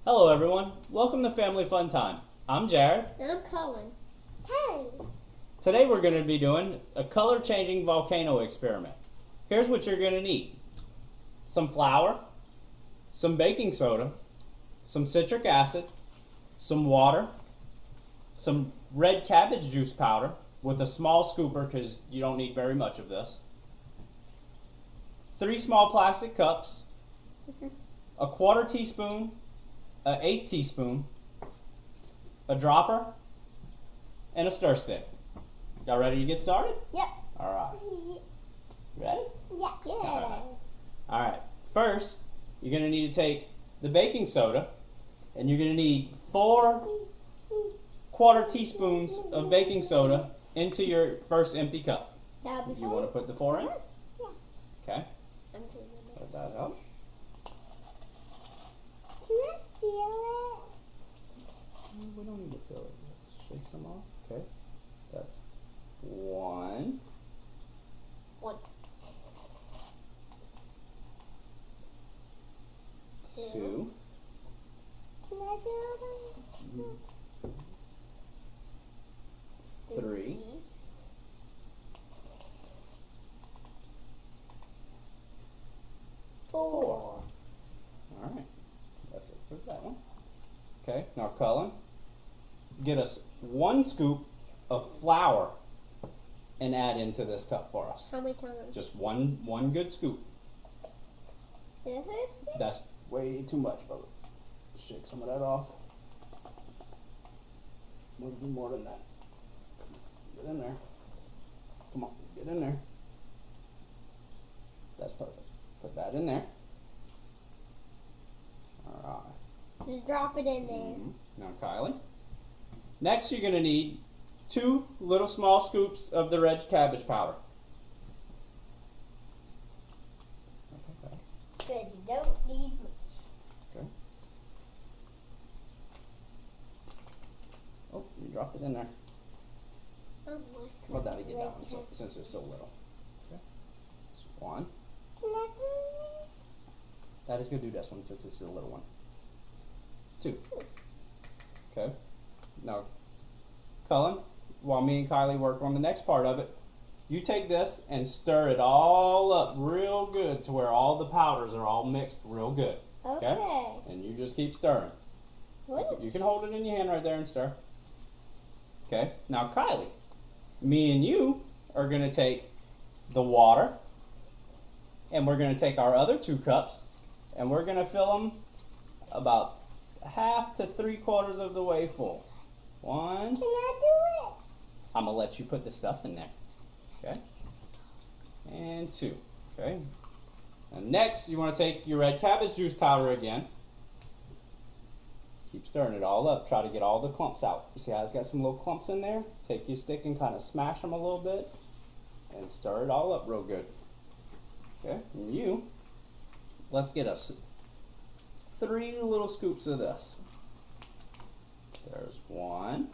Hello everyone, welcome to Family Fun Time. I'm Jared. And I'm Colin. Hey! Today we're going to be doing a color changing volcano experiment. Here's what you're going to need. Some flour, some baking soda, some citric acid, some water, some red cabbage juice powder with a small scooper because you don't need very much of this, 3 small plastic cups, a 1/4 teaspoon, an 1/8 teaspoon, a dropper, and a stir stick. Y'all ready to get started? Yep. Alright. Ready? Yeah. Alright. First, you're going to need to take the baking soda, and you're going to need 4 1/4 teaspoons of baking soda into your first empty cup. You want to put the 4 in? Yeah. Okay. I'm doing it. Does that help? Can I feel We don't need to fill it. Let's shake some off. Okay. That's 1. it? 1, 2. Can I do it? 3. 4. Alright. That's it for that one. Okay. Now, Cullen, get us 1 scoop of flour and add into this cup for us. How many times? Just one good scoop. This is good. That's way too much, brother. Shake some of that off. We'll do more than that. Get in there. Come on, get in there. That's perfect. Put that in there. Alright. Just drop it in there. Now, Kylie. Next, you're going to need 2 little small scoops of the red cabbage powder. Because you don't need much. Okay. Oh, you dropped it in there. Well, that'll get down since it's so little. Okay. That's 1. Can I do it? That is going to do this one since it's a little one. 2. Okay. Now, Cullen, while me and Kylie work on the next part of it, you take this and stir it all up real good to where all the powders are all mixed real good. Okay. And you just keep stirring. What? You can hold it in your hand right there and stir. Okay. Now, Kylie, me and you are going to take the water, and we're going to take our other 2 cups, and we're going to fill them about half to 3/4 of the way full. 1. Can I do it? I'm going to let you put the stuff in there. Okay. And 2. Okay. And next, you want to take your red cabbage juice powder again. Keep stirring it all up. Try to get all the clumps out. You see how it's got some little clumps in there? Take your stick and kind of smash them a little bit. And stir it all up real good. Okay. And let's get us 3 little scoops of this. There's 1.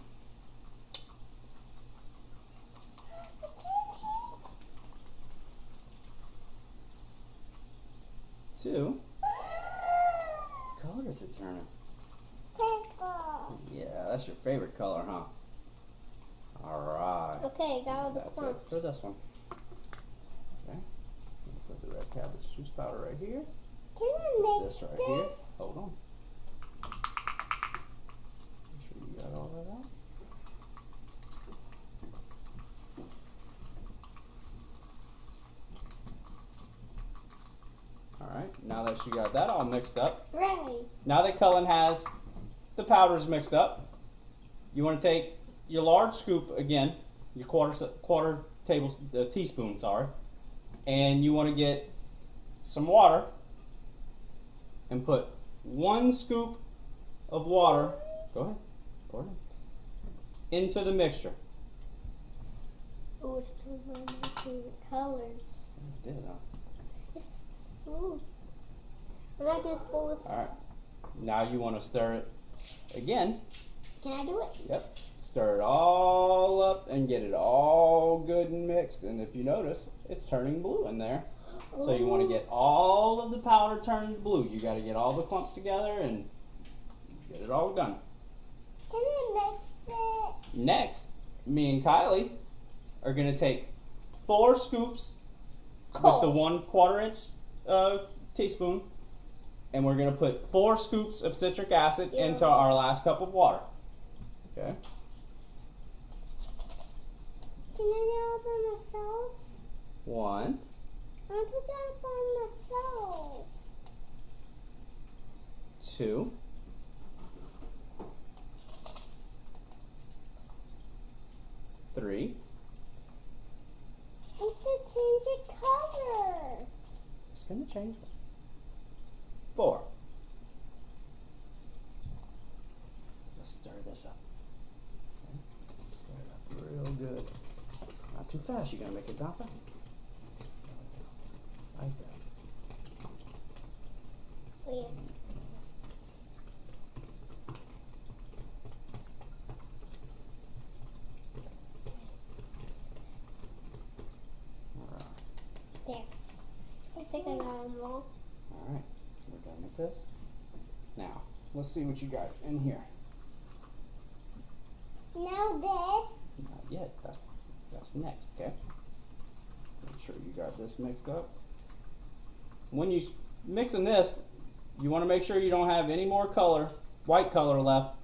2. What color is it turning? Purple. Yeah, that's your favorite color, huh? Alright. Okay, got all the That's clumps. it for this one. Okay. Put the red cabbage juice powder right here. Can I mix This right this? here. Hold on. Make sure you got all that out. Alright, now that you got that all mixed up, Right. now that Cullen has the powders mixed up, you want to take your large scoop again, your quarter teaspoon, sorry, and you want to get some water and put 1 scoop of water. Go ahead, pour it in, into the mixture. Oh, it's two of my favorite colors. I did, huh? It's, ooh. I like this bowl. All right. Now you want to stir it again. Can I do it? Yep. Stir it all up and get it all good and mixed. And if you notice, it's turning blue in there. So you want to get all of the powder turned blue. You got to get all the clumps together and Get it all done. Can I mix it? Next, me and Kylie are going to take 4 scoops with the 1/4 inch teaspoon, and we're going to put 4 scoops of citric acid into our last cup of water. Okay. Can I do it by myself? 1. I want to do it by myself. 2. 3. I have to change the color. It's going to change. 4. Let's stir this up. Okay. Stir it up real good. Not too fast. You're going to make it bounce up. Like that. Oh, yeah. There. I think I got them all. Alright, we're done with this. Now, let's see what you got in here. Now this. Not yet, that's next, okay? Make sure you got this mixed up. When you mixing this, you want to make sure you don't have any more color, white color left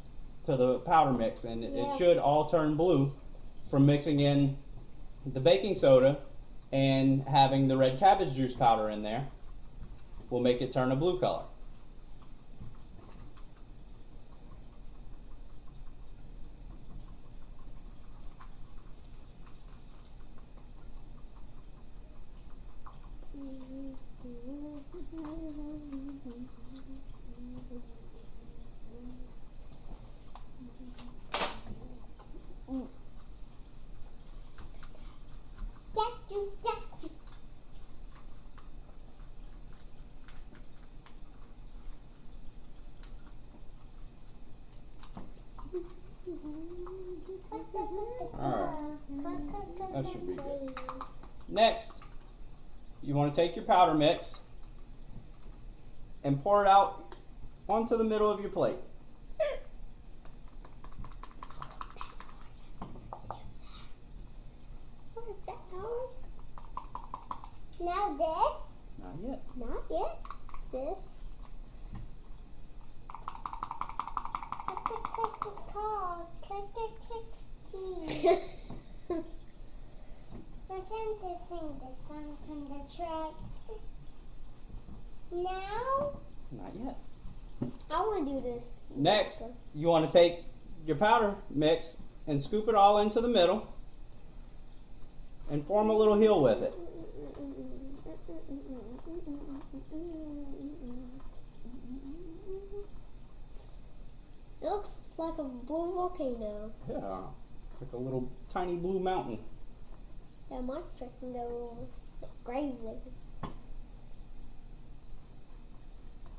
to the powder mix, and it should all turn blue from mixing in the baking soda and having the red cabbage juice powder in there will make it turn a blue color. That should be good. Next, you want to take your powder mix and pour it out onto the middle of your plate. Now this. Not yet. Not yet, sis. We're trying to sing the song from the track. Now? Not yet. I want to do this. Next, you want to take your powder mix and scoop it all into the middle and form a little hill with it. It looks like a blue volcano. Yeah, like a little tiny blue mountain. Yeah, my trick can go gravely.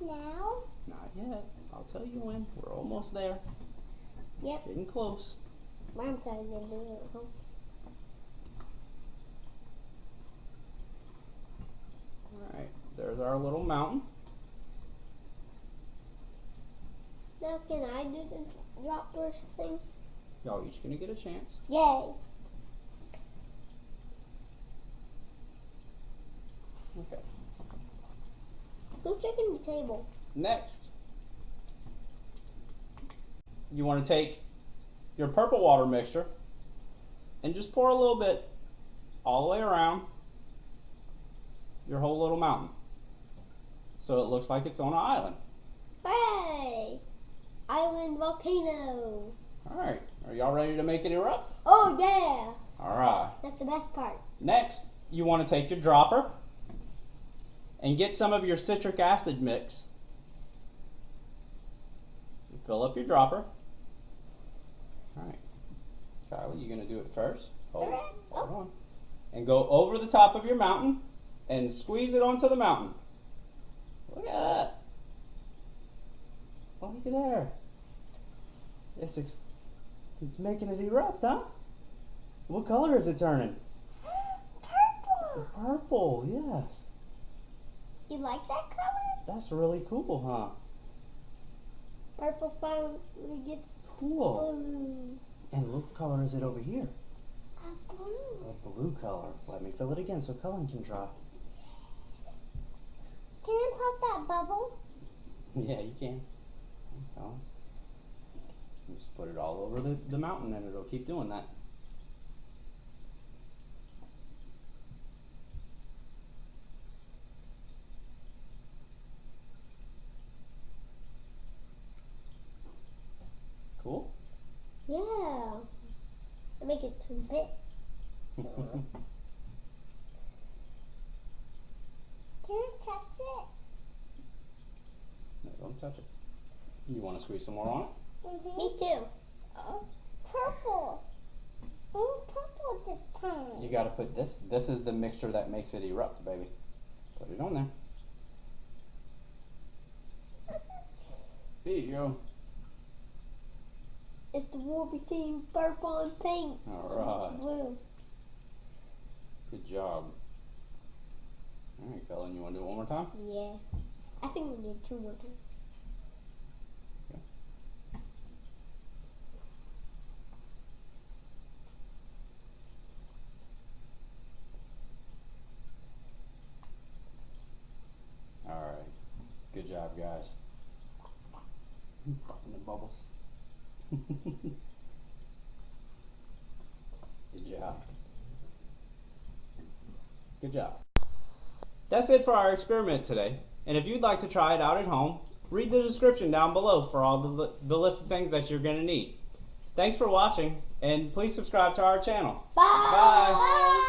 Now? Not yet. I'll tell you when. We're almost there. Yep. Getting close. Mom said I'm going to do it at home. Alright, there's our little mountain. Now can I do this drop burst thing? Y'all each gonna get a chance. Yay! Okay. Who's checking the table? Next, you want to take your purple water mixture and just pour a little bit all the way around your whole little mountain so it looks like it's on an island. Hooray! Island volcano! Alright, are y'all ready to make it erupt? Oh yeah! Alright. That's the best part. Next, you want to take your dropper and get some of your citric acid mix. You fill up your dropper. Alright. Kylie, you're going to do it first. Hold on. And go over the top of your mountain and squeeze it onto the mountain. Look at that. Oh, look at there. It's making it erupt, huh? What color is it turning? Purple! Purple, yes. You like that color? That's really cool, huh? Purple purple finally gets Cool. blue. And what color is it over here? A blue. A blue color. Let me fill it again so Cullen can try. Can I pop that bubble? Yeah, you can. Cullen. Just put it all over the mountain and it'll keep doing that. Cool. Yeah. I make it too big. Can I touch it? No, don't touch it. You want to squeeze some more on it? Mm-hmm. Me too. Purple. Oh, purple this time. You got to put this. This is the mixture that makes it erupt, baby. Put it on there. There you go. It's the Warby theme, purple and pink. All right. Blue. Good job. All right, Cullen, you want to do it one more time? Yeah. I think we need 2 more times. All right. Good job, guys. Popping the bubbles. Good job. Good job. That's it for our experiment today. And if you'd like to try it out at home, read the description down below for all the list of things that you're going to need. Thanks for watching, and please subscribe to our channel. Bye. Bye. Bye.